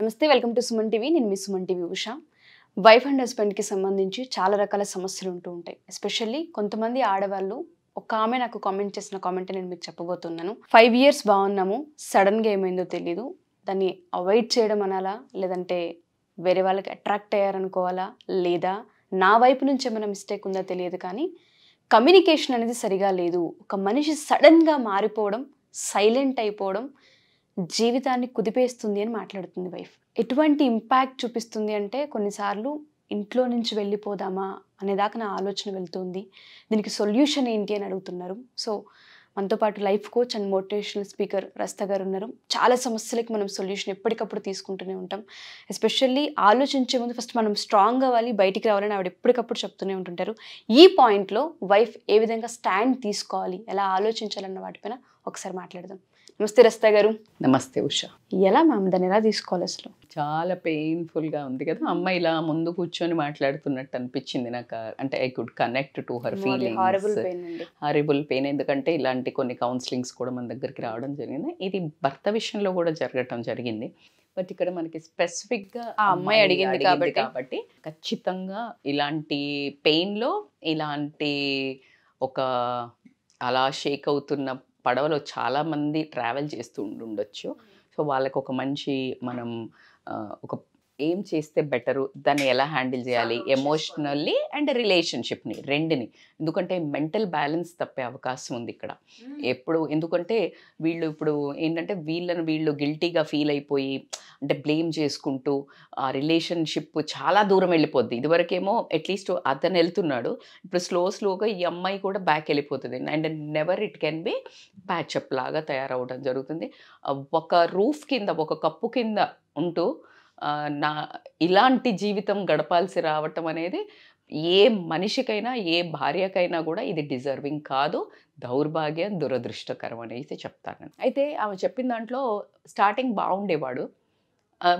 నమస్తే, welcome to Suman TV. నేను మీ Suman TV Usha. Wife and హస్బెండ్కి సంబంధించి చాలా రకాల సమస్యలు ఉంటూ ఉంటాయి. ఎస్పెషల్లీ కొంతమంది ఆడవాళ్ళు, ఒక ఆమె నాకు కామెంట్ చేసిన కామెంట్ నేను మీకు చెప్పబోతున్నాను. 5 years బాగున్నాము, సడన్గా ఏమైందో తెలియదు, దాన్ని అవాయిడ్ చేయడం అనాలా, లేదంటే వేరే వాళ్ళకి అట్రాక్ట్ అయ్యారనుకోవాలా, లేదా నా వైపు నుంచి ఏమైనా మిస్టేక్ ఉందా తెలియదు, కానీ కమ్యూనికేషన్ అనేది సరిగా లేదు. ఒక మనిషి సడన్గా మారిపోవడం, సైలెంట్ అయిపోవడం జీవితాన్ని కుదిపేస్తుంది అని మాట్లాడుతుంది వైఫ్. ఎటువంటి ఇంపాక్ట్ చూపిస్తుంది అంటే, కొన్నిసార్లు ఇంట్లో నుంచి వెళ్ళిపోదామా అనేదాకా నా ఆలోచన వెళ్తుంది. దీనికి సొల్యూషన్ ఏంటి అని అడుగుతున్నారు. సో మనతో పాటు life coach and motivational speaker Rasta గారు ఉన్నారు. చాలా సమస్యలకి మనం సొల్యూషన్ ఎప్పటికప్పుడు తీసుకుంటూనే ఉంటాం. ఎస్పెషల్లీ ఆలోచించే ముందు ఫస్ట్ మనం స్ట్రాంగ్ అవ్వాలి, బయటికి రావాలని ఆవిడ ఎప్పటికప్పుడు చెప్తూనే ఉంటుంటారు. ఈ పాయింట్లో వైఫ్ ఏ విధంగా స్టాండ్ తీసుకోవాలి, ఎలా ఆలోచించాలన్న వాటిపైన ఒకసారి మాట్లాడదాం. నమస్తే రస్తా గారు. నమస్తే ఉషా. ఎలా మ్యామ్ దాన్ని ఎలా తీసుకోవాలి? అసలు చాలా పెయిన్ఫుల్గా ఉంది కదా, అమ్మ ఇలా ముందు కూర్చొని మాట్లాడుతున్నట్టు అనిపించింది నాకు. అంటే I could connect to her feelings. Horrible pain. ఎందుకంటే ఇలాంటి కొన్ని కౌన్సిలింగ్స్ కూడా మన దగ్గరికి రావడం జరిగింది. ఇది భర్త విషయంలో కూడా జరగటం జరిగింది. బట్ ఇక్కడ మనకి స్పెసిఫిక్గా ఆ అమ్మాయి అడిగింది కాబట్టి ఖచ్చితంగా ఇలాంటి పెయిన్లో, ఇలాంటి ఒక అలా షేక్ అవుతున్న పడవలో చాలామంది ట్రావెల్ చేస్తూ ఉండొచ్చు. సో వాళ్ళకు ఒక మంచి మనం ఒక ఏం చేస్తే బెటరు, దాన్ని ఎలా హ్యాండిల్ చేయాలి, ఎమోషనల్లీ అండ్ రిలేషన్షిప్ని రెండుని. ఎందుకంటే మెంటల్ బ్యాలెన్స్ తప్పే అవకాశం ఉంది ఇక్కడ ఎప్పుడు. ఎందుకంటే వీళ్ళు ఇప్పుడు ఏంటంటే వీళ్ళు గిల్టీగా ఫీల్ అయిపోయి, అంటే బ్లేమ్ చేసుకుంటూ ఆ రిలేషన్షిప్ చాలా దూరం వెళ్ళిపోద్ది. ఇదివరకేమో అట్లీస్ట్ అతను వెళ్తున్నాడు, ఇప్పుడు స్లోగా ఈ అమ్మాయి కూడా బ్యాక్ వెళ్ళిపోతుంది. And never it can be patch up లాగా తయారవడం జరుగుతుంది. ఒక రూఫ్ కింద, ఒక కప్పు కింద ఉంటూ ఇలాంటి జీవితం గడపాల్సి రావటం అనేది ఏ మనిషికైనా, ఏ భార్యకైనా కూడా ఇది డిజర్వింగ్ కాదు, దౌర్భాగ్యం, దురదృష్టకరం అనేసి చెప్తాను. అయితే ఆమె చెప్పిన దాంట్లో స్టార్టింగ్ బాగుండేవాడు,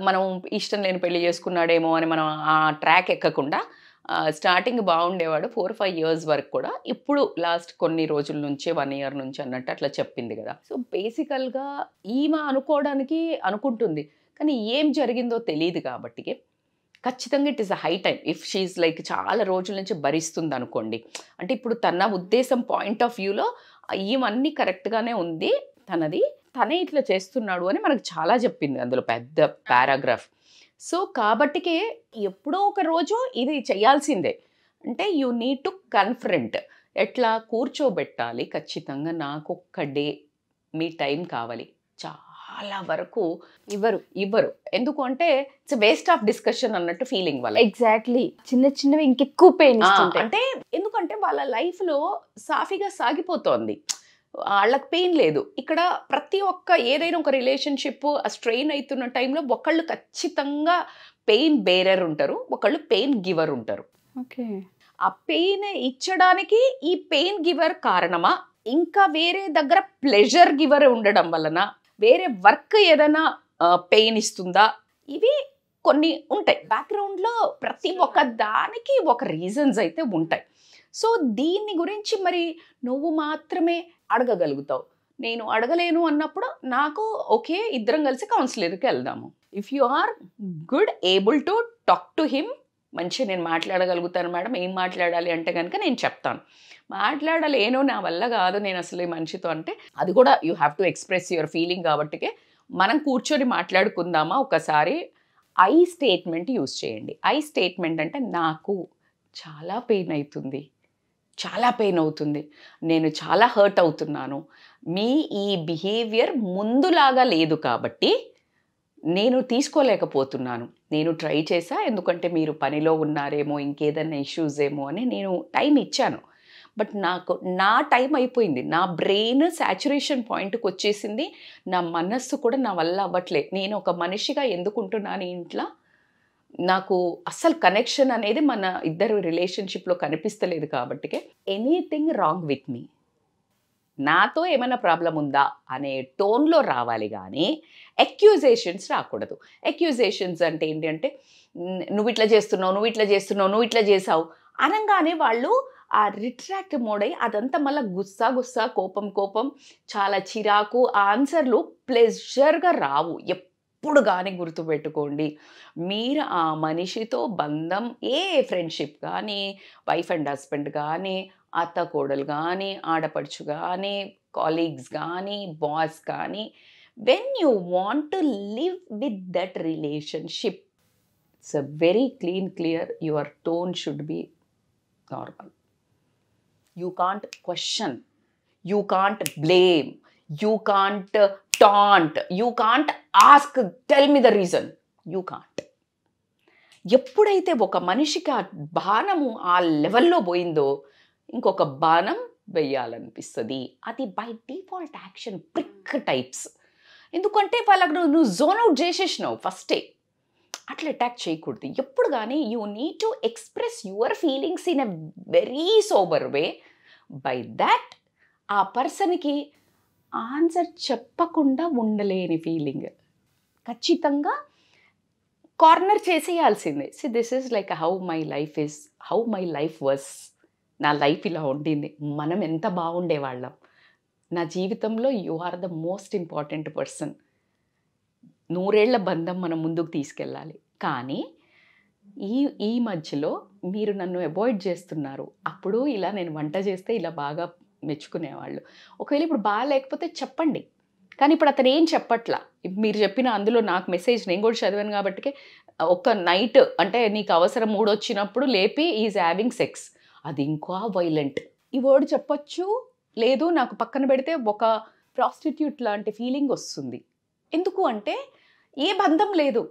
మనం ఇష్టం లేని పెళ్లి చేసుకున్నాడేమో అని మనం ఆ ట్రాక్ ఎక్కకుండా స్టార్టింగ్ బాగుండేవాడు 4-5 years వరకు కూడా. ఇప్పుడు లాస్ట్ కొన్ని రోజుల నుంచి 1 year నుంచి అన్నట్టు అట్లా చెప్పింది కదా. సో బేసికల్గా ఈమె అనుకుంటుంది, కానీ ఏం జరిగిందో తెలియదు కాబట్టి ఖచ్చితంగా it is a high time. If she like చాలా రోజుల నుంచి భరిస్తుంది అనుకోండి, అంటే ఇప్పుడు తన ఉద్దేశం పాయింట్ ఆఫ్ వ్యూలో ఇవన్నీ కరెక్ట్గానే ఉంది, తనే ఇట్లా చేస్తున్నాడు అని మనకు చాలా చెప్పింది అందులో పెద్ద పారాగ్రాఫ్. సో కాబట్టికే ఎప్పుడో ఒక రోజు ఇది చేయాల్సిందే. అంటే యూ నీడ్ టు కన్ఫ్రంట్. ఎట్లా కూర్చోబెట్టాలి, ఖచ్చితంగా నాకు ఒక్క డే మీ టైం కావాలి. చాలా వరకు ఇవ్వరు. ఎందుకు అంటే ఇట్స్ వేస్ట్ ఆఫ్ డిస్కషన్ అన్నట్టు ఫీలింగ్ వాళ్ళ. ఎగ్జాక్ట్లీ. చిన్నవి ఇంకెక్కువ పెయిన్ అంటే ఎందుకంటే వాళ్ళ లైఫ్లో సాఫీగా సాగిపోతోంది, వాళ్ళకి పెయిన్ లేదు. ఇక్కడ ప్రతి ఒక్క ఏదైనా ఒక రిలేషన్షిప్ స్ట్రెయిన్ అవుతున్న టైంలో ఒకళ్ళు ఖచ్చితంగా పెయిన్ బేరర్ ఉంటారు, ఒకళ్ళు పెయిన్ గివర్ ఉంటారు. ఓకే. ఆ పెయిన్ ఇచ్చడానికి ఈ పెయిన్ గివర్ కారణమా, ఇంకా వేరే దగ్గర ప్లెజర్ గివర్ ఉండడం వలన, వేరే వర్క్ ఏదైనా పెయిన్ ఇస్తుందా, ఇవి కొన్ని ఉంటాయి బ్యాక్గ్రౌండ్లో. ప్రతి ఒక్క దానికి ఒక రీజన్స్ అయితే ఉంటాయి. సో దీన్ని గురించి మరి నువ్వు మాత్రమే అడగగలుగుతావు. నేను అడగలేను అన్నప్పుడు నాకు ఓకే, ఇద్దరం కలిసి కౌన్సిలర్కి వెళ్దాము. If you are good able to talk to him, మంచిగా నేను మాట్లాడగలుగుతాను మేడం, ఏం మాట్లాడాలి అంటే కనుక నేను చెప్తాను. మాట్లాడలేను, నా వల్ల కాదు, నేను అసలు ఈ మనిషితో అంటే అది కూడా you have to express your feeling. కాబట్టికే మనం కూర్చొని మాట్లాడుకుందామా ఒకసారి. ఐ స్టేట్మెంట్ యూజ్ చేయండి. ఐ స్టేట్మెంట్ అంటే నాకు చాలా పెయిన్ అవుతుంది, నేను చాలా హర్ట్ అవుతున్నాను, మీ ఈ బిహేవియర్ ముందులాగా లేదు కాబట్టి నేను తీసుకోలేకపోతున్నాను. నేను ట్రై చేశా, ఎందుకంటే మీరు పనిలో ఉన్నారేమో, ఇంకేదైనా ఇష్యూస్ ఏమో అని నేను టైం ఇచ్చాను. బట్ నాకు నా టైం అయిపోయింది, నా బ్రెయిన్ సాచురేషన్ పాయింట్కి వచ్చేసింది, నా మనస్సు కూడా నా వల్ల అవ్వట్లేదు. నేను ఒక మనిషిగా ఎందుకుంటున్నాను ఇంట్లో, నాకు అస్సలు కనెక్షన్ అనేది మన ఇద్దరు రిలేషన్షిప్లో కనిపిస్తలేదు. కాబట్టి ఎనీథింగ్ రాంగ్ విత్ మీ, నాతో ఏమైనా ప్రాబ్లం ఉందా అనే టోన్లో రావాలి, కానీ అక్యూజేషన్స్ రాకూడదు. అక్యూజేషన్స్ అంటే ఏంటి అంటే, నువ్వు ఇట్లా చేసావు అనగానే వాళ్ళు ఆ రిట్రాక్ట్ మోడ్ అయ్యి అదంతా మళ్ళీ గుస్సా కోపం, చాలా చిరాకు, ఆ ఆన్సర్లు ప్లెజర్గా రావు. ఎప్పుడు కానీ గుర్తుపెట్టుకోండి, మీరు ఆ మనిషితో బంధం ఏ ఫ్రెండ్షిప్ కానీ, వైఫ్ అండ్ హస్బెండ్ కానీ, అత్త కోడలు కానీ, ఆడపడుచు కానీ, కాలీగ్స్ కానీ, బాస్ కానీ, when you want to live with that relationship, it's a very clear, your tone should be normal. You can't question, you can't blame, you can't taunt, you can't ask, tell me the reason. You can't. ఎప్పుడైతే ఒక మనిషికి ఆ బాణము ఆ లెవెల్లో పోయిందో ఇంకొక బాణం వెయ్యాలనిపిస్తుంది. అది by default action prick types. ఎందుకంటే వాళ్ళకు నువ్వు జోన్ అవుట్ చేసేసినావు ఫస్టే. అట్లా అటాక్ చేయకూడదు ఎప్పుడు కానీ. You need to express your feelings in a very sober way. By that ఆ పర్సన్కి ఆన్సర్ చెప్పకుండా ఉండలేని ఫీలింగ్ ఖచ్చితంగా కార్నర్ చేసేయాల్సిందే. See this is like how my life was. నా లైఫ్ ఇలా ఉండింది, మనం ఎంత బాగుండేవాళ్ళం. నా జీవితంలో you are the most important person. 100 ఏళ్ల బంధం మనం ముందుకు తీసుకెళ్ళాలి. కానీ ఈ మధ్యలో మీరు నన్ను అవాయిడ్ చేస్తున్నారు. అప్పుడు ఇలా నేను వంట చేస్తే ఇలా బాగా మెచ్చుకునేవాళ్ళు. ఒకవేళ ఇప్పుడు బాగా లేకపోతే చెప్పండి. కానీ ఇప్పుడు అతను ఏం చెప్పట్లా. మీరు చెప్పిన అందులో నాకు మెసేజ్ నేను కూడా చదివాను కాబట్టి, ఒక నైట్ అంటే నీకు అవసరం మూడు వచ్చినప్పుడు లేపి ఈజ్ హ్యావింగ్ సెక్స్, అది ఇంకా వైలెంట్. ఈ వర్డ్ చెప్పొచ్చు, లేదు నాకు పక్కన పెడితే ఒక ప్రాస్టిట్యూట్ లాంటి ఫీలింగ్ వస్తుంది. ఎందుకు అంటే ఏ బంధం లేదు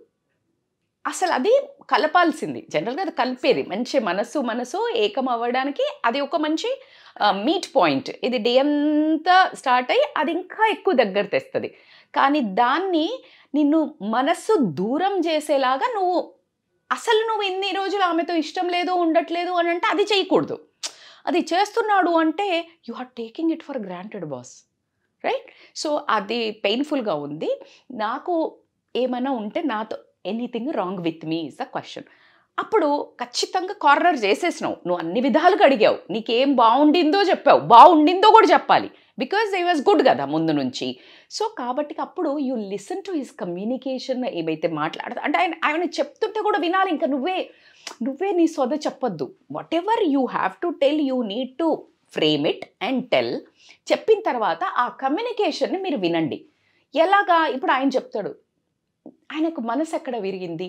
అసలు. అది కలపాల్సింది. జనరల్గా అది కలిపేది మంచి మనసు ఏకం అవ్వడానికి అది ఒక మంచి మీట్ పాయింట్. ఇది డే అంతా స్టార్ట్ అయ్యి అది ఇంకా ఎక్కువ దగ్గర తెస్తుంది. కానీ దాన్ని నిన్ను మనస్సు దూరం చేసేలాగా నువ్వు ఇన్ని రోజులు ఆమెతో ఇష్టం లేదు ఉండట్లేదు అని అంటే అది చేయకూడదు. అది చేస్తున్నాడు అంటే you are taking it for granted boss, right? So అది పెయిన్ఫుల్గా ఉంది. నాకు ఏమైనా ఉంటే నాతో anything wrong with me is the question. అప్పుడు ఖచ్చితంగా కార్నర్ చేసేసినావు. నువ్వు అన్ని విధాలుగా అడిగావు, నీకేం బాగుండిందో చెప్పావు, బాగుండిందో కూడా చెప్పాలి. బికాజ్ ఐ వాజ్ గుడ్ కదా ముందు నుంచి. సో కాబట్టి అప్పుడు you listen to his communication. ఏమైతే మాట్లాడతా అంటే ఆయన చెప్తుంటే కూడా వినాలి. ఇంకా నువ్వే నీ సొద చెప్పొద్దు. What ever you have to tell, you need to frame it and tell. చెప్పిన తర్వాత ఆ కమ్యూనికేషన్ని మీరు వినండి. ఎలాగా? ఇప్పుడు ఆయన చెప్తాడు, ఆయనకు మనసు ఎక్కడ విరిగింది,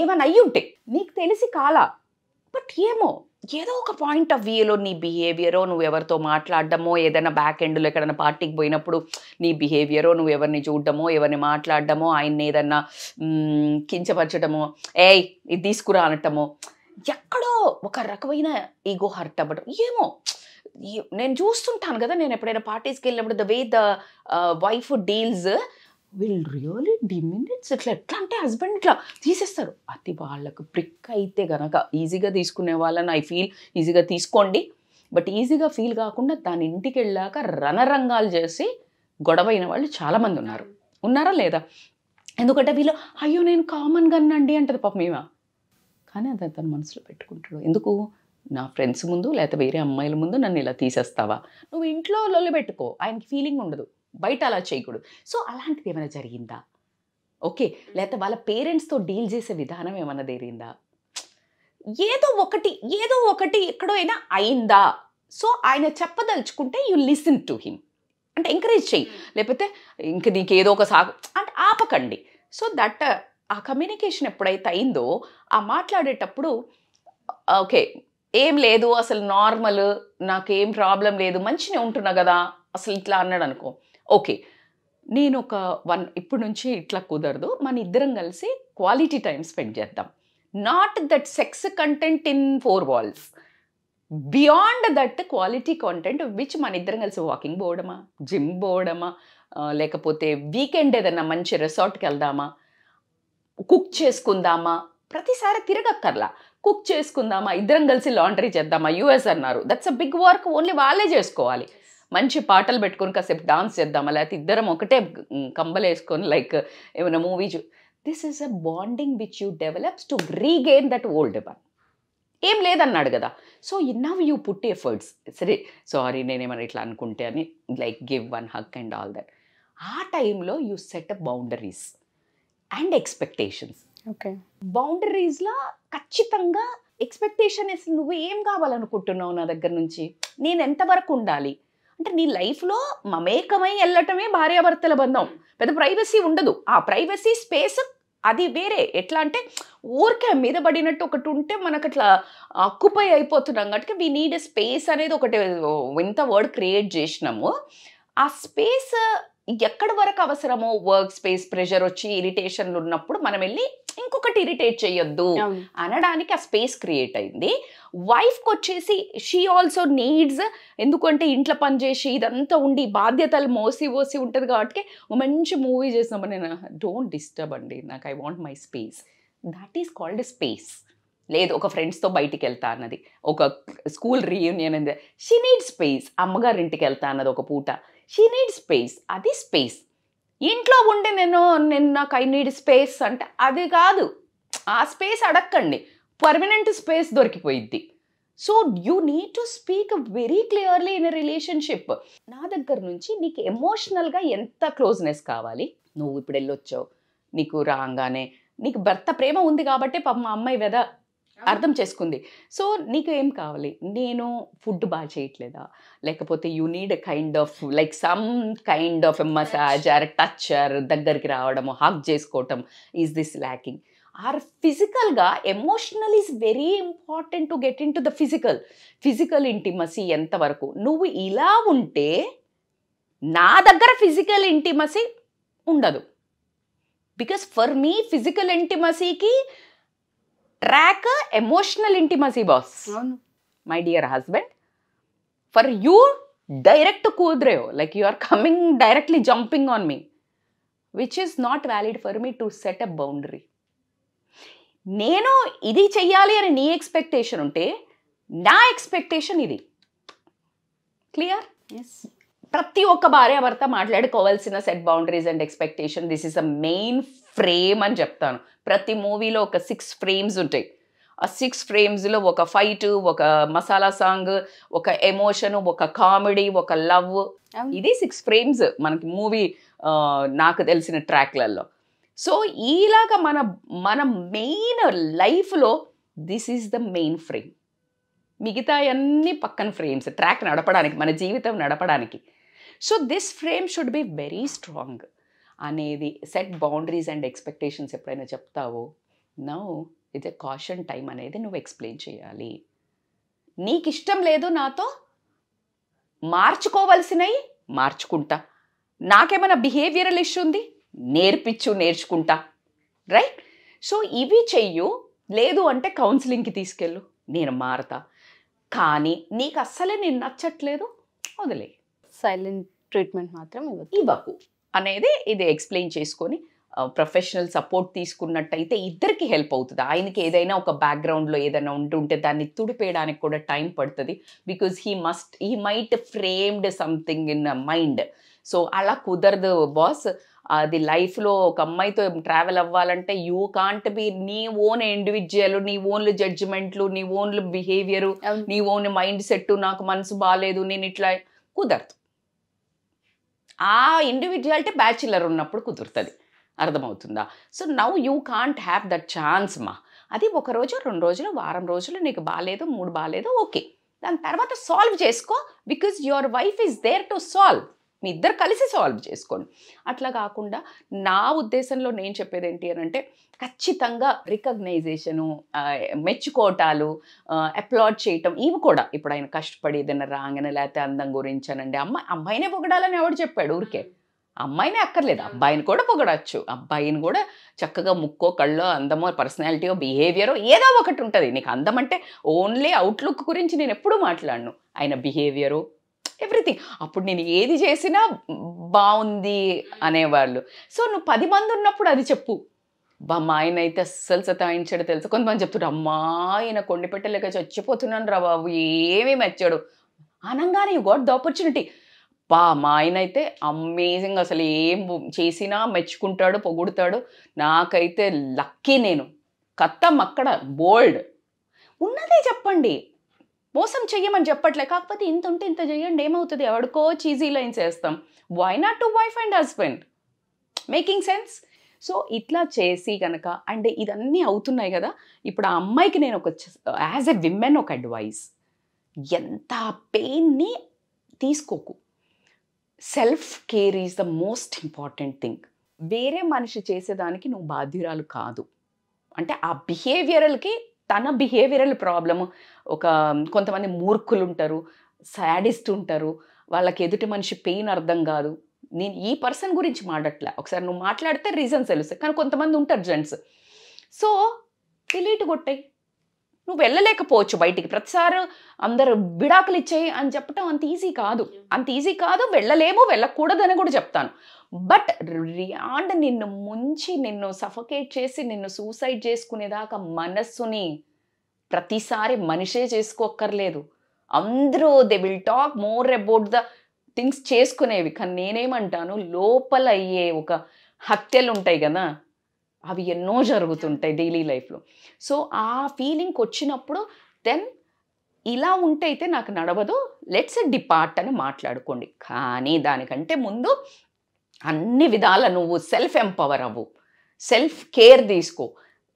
ఏమని అయ్యి ఉంటే నీకు తెలిసి కాలా, బట్ ఏదో ఒక పాయింట్ ఆఫ్ వ్యూలో నీ బిహేవియరో, నువ్వు ఎవరితో మాట్లాడడమో, ఏదైనా బ్యాక్ ఎండ్లో ఎక్కడైనా పార్టీకి పోయినప్పుడు నీ బిహేవియరో, నువ్వు ఎవరిని చూడడమో, ఎవరిని మాట్లాడడమో, ఆయన్ని ఏదన్నా కించపరచడమో, ఇది తీసుకురా అనటమో, ఎక్కడో ఒక రకమైన ఈగో హర్ట్ అవ్వడం. నేను చూస్తుంటాను కదా, నేను ఎప్పుడైనా పార్టీస్కి వెళ్ళినప్పుడు the way the wife deals will really diminish. ఎట్లా అంటే హస్బెండ్ ఇట్లా తీసేస్తారు. అది వాళ్ళకు ప్రిక్ అయితే గనక ఈజీగా తీసుకునే వాళ్ళని ఐ ఫీల్ ఈజీగా తీసుకోండి. బట్ ఈజీగా ఫీల్ కాకుండా దాని ఇంటికి వెళ్ళాక రణరంగాలు చేసి గొడవైన వాళ్ళు చాలామంది ఉన్నారా లేదా? ఎందుకంటే వీళ్ళు అయ్యో నేను కామన్గా అన్నండి అంటది పాపం మేమా. కానీ అది తన మనసులో పెట్టుకుంటాడు. ఎందుకు? నా ఫ్రెండ్స్ ముందు లేకపోతే వేరే అమ్మాయిల ముందు నన్ను ఇలా తీసేస్తావా? నువ్వు ఇంట్లో లొల్లి పెట్టుకో, ఆయనకి ఫీలింగ్ ఉండదు. బయట అలా చేయకూడదు. సో అలాంటిది ఏమైనా జరిగిందా? ఓకే, లేకపోతే వాళ్ళ పేరెంట్స్తో డీల్ చేసే విధానం ఏమైనా జరిగిందా? ఏదో ఒకటి ఎక్కడో అయినా అయిందా? సో ఆయన చెప్పదలుచుకుంటే యు లిసన్ టు హిమ్, అంటే ఎంకరేజ్ చెయ్యి. లేకపోతే ఇంక నీకు ఏదో ఒక సాగు అంటే ఆపకండి. సో దట్ ఆ కమ్యూనికేషన్ ఎప్పుడైతే అయిందో ఆ మాట్లాడేటప్పుడు ఓకే ఏం లేదు, అసలు నార్మల్, నాకేం ప్రాబ్లం లేదు, మంచిగా ఉంటున్నా కదా, అసలు ఇట్లా అన్నాడు అనుకో, ఓకే నేను ఇప్పుడు నుంచి ఇట్లా కుదరదు, మన ఇద్దరం కలిసి క్వాలిటీ టైం స్పెండ్ చేద్దాం. Not that sex content in 4 walls, beyond that quality content which మన ఇద్దరం కలిసి వాకింగ్ పోవడమా, జిమ్ పోవడమా, లేకపోతే వీకెండ్ ఏదైనా మంచి రిసార్ట్కి వెళ్దామా, కుక్ చేసుకుందామా, ప్రతిసారి తిరగక్కర్లా, కుక్ చేసుకుందామా, ఇద్దరం కలిసి లాండ్రీ చేద్దామా. యూఎస్ అన్నారు, that's a big work, only వాళ్ళే చేసుకోవాలి. మంచి పాటలు పెట్టుకొని కాసేపు డాన్స్ చేద్దామా, లేకపోతే ఇద్దరం ఒకటే కంబలు వేసుకొని లైక్ ఏమైనా movie this is a bonding which you develops to regain that old one. ఏం లేదన్నాడు కదా, so now you put efforts. సరే సారీ నేనేమైనా ఇట్లా అనుకుంటే అని like give 1 hug and all that. ఆ టైంలో you set boundaries and expectations. Okay. బౌండరీస్లో ఖచ్చితంగా ఎక్స్పెక్టేషన్ అసలు నువ్వు ఏం కావాలనుకుంటున్నావు నా దగ్గర నుంచి, నేను ఎంతవరకు ఉండాలి అంటే నీ లైఫ్లో మమేకమై వెళ్ళటమే భార్యాభర్తల బంధం. పెద్ద ప్రైవసీ ఉండదు. ఆ ప్రైవసీ స్పేస్ అది వేరే. ఎట్లా అంటే ఊరికే మీద పడినట్టు ఒకటి ఉంటే మనకు అట్లా ఆక్యుపై అయిపోతున్నాం కాబట్టి వీ నీడ్ ఎ స్పేస్ అనేది ఒకటి ఇంత వర్డ్ క్రియేట్ చేసినాము. ఆ స్పేస్ ఎక్కడి వరకు అవసరమో, వర్క్ స్పేస్ ప్రెషర్ వచ్చి ఇరిటేషన్లు ఉన్నప్పుడు మనం వెళ్ళి ఇంకొకటి ఇరిటేట్ చేయొద్దు అనడానికి ఆ స్పేస్ క్రియేట్ అయింది. వైఫ్కి వచ్చేసి షీ ఆల్సో నీడ్స్, ఎందుకంటే ఇంట్లో పని చేసి ఇదంతా ఉండి బాధ్యతలు మోసి ఉంటుంది కాబట్టి మంచి మూవీ చేసినప్పుడు నేను డోంట్ డిస్టర్బ్ అండి, నాకు I want my space. That is called space. లేదు ఒక ఫ్రెండ్స్తో బయటికి వెళ్తా అన్నది, ఒక స్కూల్ రీయూనియన్ అన్నది, షీ నీడ్ స్పేస్. అమ్మగారింటికి వెళ్తా అన్నది ఒక పూట, షీ నీడ్ స్పేస్. అది స్పేస్. ఇంట్లో ఉండి నేను నాకు ఐ నీడ్ స్పేస్ అంటే అది కాదు. ఆ స్పేస్ అడక్కండి, పర్మనెంట్ స్పేస్ దొరికిపోయిద్ది. So you need to speak very clearly in a relationship. నా దగ్గర నుంచి నీకు ఎమోషనల్గా ఎంత క్లోజ్నెస్ కావాలి, నువ్వు ఇప్పుడు వెళ్ళొచ్చావు, నీకు రాగానే నీకు భర్త ప్రేమ ఉంది కాబట్టి పాపం మా అమ్మాయి వెద అర్థం చేసుకుంది. సో నీకు ఏం కావాలి, నేను ఫుడ్ బాగా చేయట్లేదా, లేకపోతే you need a kind of like some kind of a massage or touch or దగ్గరికి రావడము, హగ్ చేసుకోవటం, ఈజ్ దిస్ ల్యాకింగ్? ఆర్ ఫిజికల్గా emotional is very important to get in to the physical intimacy. ఎంతవరకు నువ్వు ఇలా ఉంటే నా దగ్గర ఫిజికల్ ఇంటిమసీ ఉండదు. బికాస్ ఫర్ మీ ఫిజికల్ ఇంటిమసీకి track emotional intimacy boss. My dear husband, for you direct కూదరేవ్, like you are coming directly jumping on me, which is not valid for me to set a boundary. నేను ఇది చెయ్యాలి అని నీ expectation ఉంటే నా expectation ఇది. క్లియర్? ప్రతి ఒక్క భార్యాభర్త మాట్లాడుకోవాల్సిన set boundaries and expectation. This is a main frame అని చెప్తాను. ప్రతి మూవీలో ఒక 6 ఫ్రేమ్స్ ఉంటాయి. ఆ 6 ఫ్రేమ్స్లో ఒక ఫైట్, ఒక మసాలా సాంగ్, ఒక ఎమోషన్, ఒక కామెడీ, ఒక లవ్, ఇది 6 ఫ్రేమ్స్ మనకి మూవీ నాకు తెలిసిన ట్రాక్లలో. సో ఈలాగా మన మెయిన్ లైఫ్లో this is the main frame. మిగతా అన్ని పక్కన ఫ్రేమ్స్ ట్రాక్ నడపడానికి, మన జీవితం నడపడానికి. So this frame should be very strong అనేది. సెట్ బౌండరీస్ అండ్ ఎక్స్పెక్టేషన్స్ ఎప్పుడైనా చెప్తావో, now it's a caution time అనేది నువ్వు ఎక్స్ప్లెయిన్ చేయాలి. నీకు ఇష్టం లేదు నాతో, మార్చుకోవాల్సినవి మార్చుకుంటా, నాకేమైనా బిహేవియరల్ ఇష్యూ ఉంది నేర్చుకుంటా, రైట్? సో ఇవి చెయ్యు. లేదు అంటే కౌన్సిలింగ్కి తీసుకెళ్ళు, నేను మారతా. కానీ నీకు అస్సలే నేను నచ్చట్లేదు, వదిలే, సైలెంట్ ట్రీట్మెంట్ మాత్రం ఇవ్వకు అనేది ఇది ఎక్స్ప్లెయిన్ చేసుకొని ప్రొఫెషనల్ సపోర్ట్ తీసుకున్నట్టయితే ఇద్దరికి హెల్ప్ అవుతుంది. ఆయనకి ఏదైనా ఒక బ్యాక్గ్రౌండ్లో ఏదైనా ఉంటుంటే దాన్ని తుడిపేయడానికి కూడా టైం పడుతుంది. Because he might framed something in mind. So అలా కుదరదు బాస్. అది లైఫ్లో ఒక అమ్మాయితో ట్రావెల్ అవ్వాలంటే యూ కాంట్ బి నీ ఓన్ ఇండివిజువల్, నీ ఓన్లు జడ్జిమెంట్లు, నీ ఓన్లు బిహేవియరు, నీ ఓన్ మైండ్ సెట్, నాకు మనసు బాగాలేదు నేను ఇట్లా, కుదరదు. ఆ ఇండివిజువాలిటీ బ్యాచులర్ ఉన్నప్పుడు కుదురుతుంది. అర్థమవుతుందా? So now you can't have that chance మా. అది 1 రోజు 2 రోజులు వారం రోజులు నీకు బాగాలేదు, 3 బాగాలేదు, ఓకే, దాని తర్వాత సాల్వ్ చేసుకో. Because your wife is there to solve. మీ ఇద్దరు కలిసి సాల్వ్ చేసుకోండి. అట్లా కాకుండా నా ఉద్దేశంలో నేను చెప్పేది ఏంటి అని అంటే, ఖచ్చితంగా రికగ్నైజేషను, మెచ్చుకోవటాలు, అప్లాడ్ చేయటం, ఇవి కూడా ఇప్పుడు ఆయన కష్టపడి ఏదైనా రాగానే లేకపోతే అందం గురించి అనండి, అమ్మాయినే పొగడాలని ఎవడు చెప్పాడు? ఊరికే అమ్మాయినే అక్కర్లేదు, అబ్బాయిని కూడా పొగడచ్చు. అబ్బాయిని కూడా చక్కగా ముక్కో కళ్ళో అందమో పర్సనాలిటీయో బిహేవియరో ఏదో ఒకటి ఉంటుంది. నీకు అందం అంటే ఓన్లీ అవుట్లుక్ గురించి నేను ఎప్పుడూ మాట్లాడను, ఆయన బిహేవియరు ఎవ్రీథింగ్. అప్పుడు నేను ఏది చేసినా బాగుంది అనేవాళ్ళు. సో నువ్వు 10 మంది ఉన్నప్పుడు అది చెప్పు. మా ఆయన అయితే అస్సలు సతాయించాడు తెలుసు. కొంతమంది చెప్తున్నారు, అమ్మా ఆయన కొండి పెట్టలేక చచ్చిపోతున్నాను రా బాబు, ఏమీ మెచ్చాడు అనగానే యూ గాట్ ద ఆపర్చునిటీ. మా ఆయన అయితే అమేజింగ్, అసలు ఏం చేసినా మెచ్చుకుంటాడు, పొగుడుతాడు. నాకైతే లక్కీ, నేను కత్తం అక్కడ బోల్డ్ ఉన్నదే చెప్పండి. మోసం చెయ్యమని చెప్పట్లే, కాకపోతే ఇంత ఉంటే ఇంత చెయ్యండి, ఏమవుతుంది, ఎవరికో చీజీ లైన్స్ వేస్తాం. Why not to wife and husband? Making sense? So ఇట్లా చేసి కనుక, అండ్ ఇదన్నీ అవుతున్నాయి కదా, ఇప్పుడు ఆ అమ్మాయికి నేను ఒక యాజ్ ఎ విమెన్ ఒక అడ్వైస్, ఎంత పెయిన్ని తీసుకోకు. Self care is the most important thing. వేరే మనిషి చేసేదానికి నువ్వు బాధ్యురాలు కాదు. అంటే ఆ బిహేవియరల్కి తన బిహేవియరల్ ప్రాబ్లము. కొంతమంది మూర్ఖులు ఉంటారు, సాడిస్ట్ ఉంటారు, వాళ్ళకి ఎదుటి మనిషి పెయిన్ అర్థం కాదు. నేను ఈ పర్సన్ గురించి మాట్లాడట్లే, ఒకసారి నువ్వు మాట్లాడితే రీజన్స్ తెలుస్తాయి. కానీ కొంతమంది ఉంటారు జెంట్స్, సో డిలీట్ కొట్టాయి. నువ్వు వెళ్ళలేకపోవచ్చు బయటికి, ప్రతిసారి అందరూ విడాకులు ఇచ్చేయి అని చెప్పటం అంత ఈజీ కాదు, వెళ్ళలేము, వెళ్ళకూడదని కూడా చెప్తాను. బట్ రియాండ్ నిన్ను ముంచి, నిన్ను సఫకేట్ చేసి, నిన్ను సూసైడ్ చేసుకునేదాకా మనస్సుని ప్రతిసారి మనిషే చేసుకోక్కర్లేదు. అందరూ they will talk more about the things చేసుకునేవి. కానీ నేనేమంటాను, లోపల అయ్యే ఒక హత్యలు ఉంటాయి కదా, అవి ఎన్నో జరుగుతుంటాయి డైలీ లైఫ్లో. సో ఆ ఫీలింగ్కి వచ్చినప్పుడు దెన్ ఇలా ఉంటే అయితే నాకు నడవదు, లెట్స్ డిపార్ట్ అని మాట్లాడుకోండి. కానీ దానికంటే ముందు అన్ని విధాల నువ్వు సెల్ఫ్ ఎంపవర్ అవ్వు, సెల్ఫ్ కేర్ తీసుకో,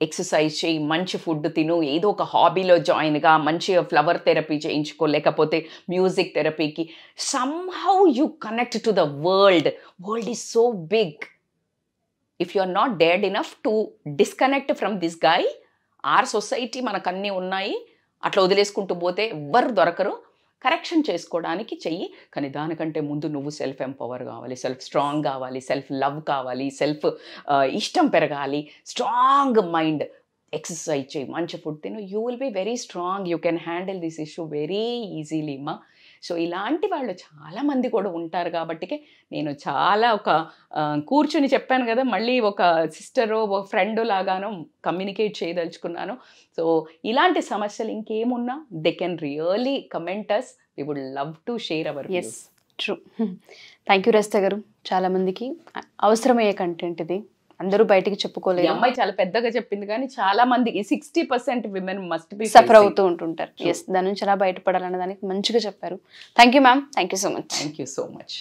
ఎక్సర్సైజ్ చేయి, మంచి ఫుడ్ తిను, ఏదో ఒక హాబీలో జాయిన్గా మంచి ఫ్లవర్ థెరపీ చేయించుకో, లేకపోతే మ్యూజిక్ థెరపీకి. Somehow you connect to the world is so big. If you are not dared enough to disconnect from this guy, or society మనకు అన్నీ ఉన్నాయి, అట్లా వదిలేసుకుంటూ పోతే ఎవ్వరు దొరకరు. కరెక్షన్ చేసుకోవడానికి చెయ్యి, కానీ దానికంటే ముందు నువ్వు సెల్ఫ్ ఎంపవర్ కావాలి, సెల్ఫ్ స్ట్రాంగ్ కావాలి, సెల్ఫ్ లవ్ కావాలి, సెల్ఫ్ ఇష్టం పెరగాలి, స్ట్రాంగ్ మైండ్, ఎక్సర్సైజ్ చేయి, మంచి ఫుడ్ తిను, you will be very strong, you can handle this issue very easily మా. సో ఇలాంటి వాళ్ళు చాలామంది కూడా ఉంటారు కాబట్టికే నేను చాలా కూర్చుని చెప్పాను కదా, మళ్ళీ ఒక సిస్టరో ఒక ఫ్రెండ్ లాగానో కమ్యూనికేట్ చేయదలుచుకున్నాను. సో ఇలాంటి సమస్యలు ఇంకేమున్నా they can really comment us, we would love to share our views. True. Thank you Rajitha garu. చాలామందికి అవసరమయ్యే కంటెంట్ ఇది, అందరూ బయటికి చెప్పుకోలేదు. అమ్మాయి చాలా పెద్దగా చెప్పింది, కానీ చాలా మందికి 60% విమెన్ మస్ట్ బి సఫర్ అవుతూ ఉంటుంటారు. ఎస్, దాని నుంచి ఎలా బయటపడాలనే దానికి మంచిగా చెప్పారు. Thank you ma'am, thank you so much. Thank you so much.